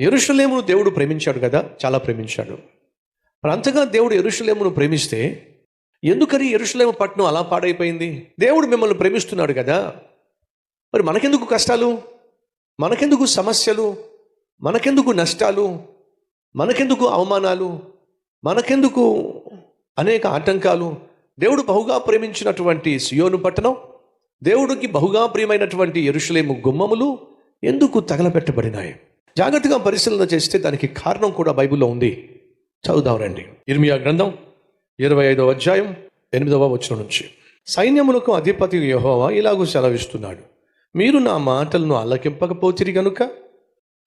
యెరూషలేమును దేవుడు ప్రేమించాడు కదా, చాలా ప్రేమించాడు. మరి అంతగా దేవుడు యెరూషలేమును ప్రేమిస్తే ఎందుకని యెరూషలేము పట్టణం అలా పాడైపోయింది? దేవుడు మిమ్మల్ని ప్రేమిస్తున్నాడు కదా, మరి మనకెందుకు కష్టాలు, మనకెందుకు సమస్యలు, మనకెందుకు నష్టాలు, మనకెందుకు అవమానాలు, మనకెందుకు అనేక ఆటంకాలు? దేవుడు బహుగా ప్రేమించినటువంటి సియోను పట్టణం, దేవుడికి బహుగా ప్రియమైనటువంటి యెరూషలేము గుమ్మములు ఎందుకు తగలబెట్టబడినాయి? జాగ్రత్తగా పరిశీలన చేస్తే దానికి కారణం కూడా బైబిల్లో ఉంది. చదువుదాం రండి. ఇర్మియా గ్రంథం 25వ అధ్యాయం 8వ వచనం నుంచి. సైన్యములకు అధిపతి యెహోవా ఇలాగూ సెలవిస్తున్నాడు, మీరు నా మాటలను ఆలకింపకపోతిరి గనుక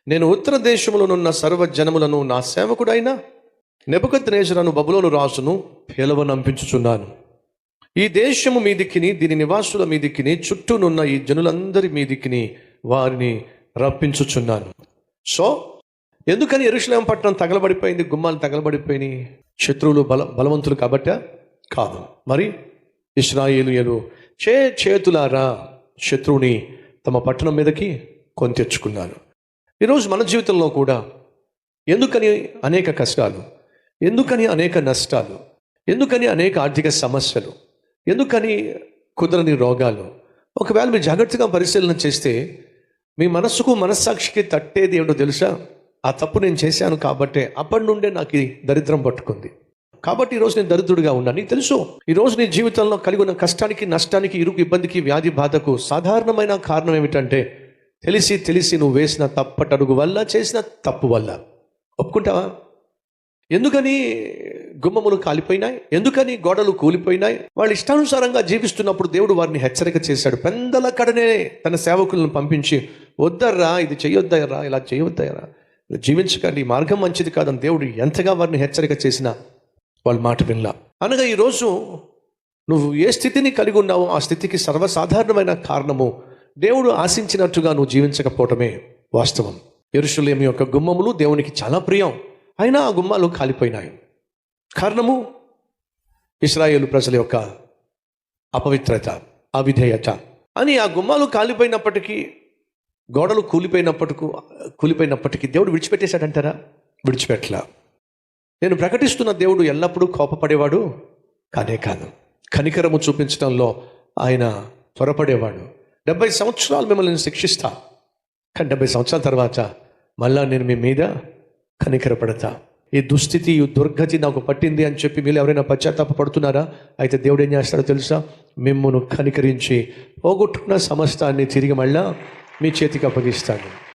నేను ఉత్తర దేశములోనున్న సర్వజనములను నా సేవకుడైన నెబుకద్నెజరును బబులోను రాజును పిలవనంపించుచున్నాను. ఈ దేశము మీదికిని దీని నివాసుల మీదికిని చుట్టూనున్న ఈ జనులందరి మీదికిని వారిని రప్పించుచున్నాను. సో ఎందుకని యెరూషలేము పట్టణం తగలబడిపోయింది, గుమ్మాలు తగలబడిపోయినాయి? శత్రువులు బలవంతులు కాబట్ట? కాదు. మరి ఇశ్రాయేలీయులు చేతులారా శత్రువుని తమ పట్టణం మీదకి కొని తెచ్చుకున్నారు. ఈరోజు మన జీవితంలో కూడా ఎందుకని అనేక కష్టాలు, ఎందుకని అనేక నష్టాలు, ఎందుకని అనేక ఆర్థిక సమస్యలు, ఎందుకని కుదరని రోగాలు? ఒకవేళ మీరు జాగ్రత్తగా పరిశీలన చేస్తే మీ మనస్సుకు మనస్సాక్షికి తట్టేది ఏమిటో తెలుసా? ఆ తప్పు నేను చేశాను కాబట్టే అప్పటి నుండే నాకు ఈ దరిద్రం పట్టుకుంది, కాబట్టి ఈరోజు నేను దరిద్రుడిగా ఉన్నాను. నీకు తెలుసు, ఈరోజు నీ జీవితంలో కలిగి ఉన్న కష్టానికి, నష్టానికి, ఇరుకు, ఇబ్బందికి, వ్యాధి బాధకు సాధారణమైన కారణం ఏమిటంటే తెలిసి నువ్వు వేసిన తప్పటడుగు వల్ల, చేసిన తప్పు వల్ల. ఒప్పుకుంటావా? ఎందుకని గుమ్మములు కాలిపోయినాయి, ఎందుకని గోడలు కూలిపోయినాయి? వాళ్ళు ఇష్టానుసారంగా జీవిస్తున్నప్పుడు దేవుడు వారిని హెచ్చరిక చేశాడు. పెందల కడనే తన సేవకులను పంపించి, వద్దర్రా, ఇది చేయొద్దరా, ఇలా చేయొద్దరా, జీవించకండి, ఈ మార్గం మంచిది కాదని దేవుడు ఎంతగా వారిని హెచ్చరిక చేసినా వాళ్ళ మాట వినలా. అనగా ఈరోజు నువ్వు ఏ స్థితిని కలిగి ఉన్నావో ఆ స్థితికి సర్వసాధారణమైన కారణము దేవుడు ఆశించినట్టుగా నువ్వు జీవించకపోవటమే వాస్తవం. యెరూషలేము యొక్క గుమ్మములు దేవునికి చాలా ప్రియం, అయినా ఆ గుమ్మాలు కాలిపోయినాయి. కారణము ఇశ్రాయేలు ప్రజల యొక్క అపవిత్రత, అవిధేయత అని. ఆ గుమ్మాలు కాలిపోయినప్పటికీ, గోడలు కూలిపోయినప్పటికీ దేవుడు విడిచిపెట్టేశాడంటారా? విడిచిపెట్టలా. నేను ప్రకటిస్తున్న దేవుడు ఎల్లప్పుడూ కోపపడేవాడు కానే కాదు. కనికరము చూపించడంలో ఆయన త్వరపడేవాడు. 70 సంవత్సరాలు మిమ్మల్ని శిక్షిస్తా, కానీ 70 సంవత్సరాల తర్వాత మళ్ళా నేను మీ మీద కనికరపడతా. ఈ దుస్థితి, ఈ దుర్గతి నాకు పట్టింది అని చెప్పి మీరు ఎవరైనా పశ్చాత్తాప పడుతున్నారా? అయితే దేవుడు ఏం చేస్తాడో తెలుసా? మిమ్మును కనికరించి పోగొట్టుకున్న సమస్తాన్ని తిరిగి మళ్ళా మీ చేతికి అప్పగిస్తాడు.